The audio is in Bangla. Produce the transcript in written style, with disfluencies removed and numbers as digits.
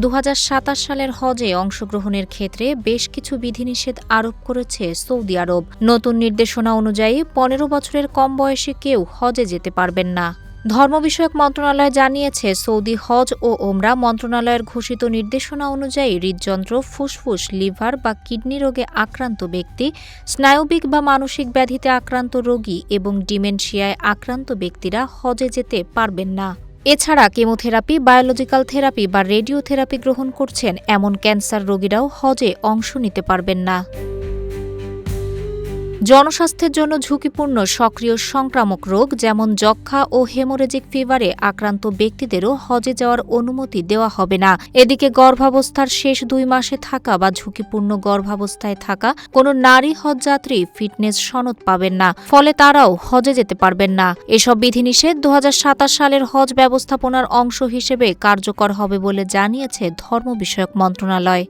2027 সালের হজে অংশগ্রহণের ক্ষেত্রে বেশ কিছু বিধিনিষেধ আরোপ করেছে সৌদি আরব। নতুন নির্দেশনা অনুযায়ী 15 বছরের কম বয়সী কেউ হজে যেতে পারবেন না। ধর্ম বিষয়ক মন্ত্রণালয় জানিয়েছে, সৌদি হজ ও ওমরা মন্ত্রণালয়ের ঘোষিত নির্দেশনা অনুযায়ী হৃদযন্ত্র, ফুসফুস, লিভার বা কিডনি রোগে আক্রান্ত ব্যক্তি, স্নায়বিক বা মানসিক ব্যাধিতে আক্রান্ত রোগী এবং ডিমেনশিয়ায় আক্রান্ত ব্যক্তিরা হজে যেতে পারবেন না। এছাড়া কেমোথেরাপি, বায়োলজিক্যাল থেরাপি বা রেডিওথেরাপি গ্রহণ করছেন এমন ক্যান্সার রোগীরাও হজে অংশ নিতে পারবেন না। জনস্বাস্থ্যের জন্য ঝুঁকিপূর্ণ সক্রিয় সংক্রামক রোগ যেমন যক্ষ্মা ও হেমোরেজিক ফিভারে আক্রান্ত ব্যক্তিদেরও হজে যাওয়ার অনুমতি দেওয়া হবে না। এদিকে গর্ভাবস্থার শেষ 2 মাসে থাকা বা ঝুঁকিপূর্ণ গর্ভাবস্থায় থাকা কোনো নারী হজযাত্রী ফিটনেস সনদ পাবেন না, ফলে তারাও হজে যেতে পারবেন না। এসব বিধিনিষেধ 2027 সালের হজ ব্যবস্থাপনার অংশ হিসেবে কার্যকর হবে বলে জানিয়েছে ধর্ম বিষয়ক মন্ত্রণালয়।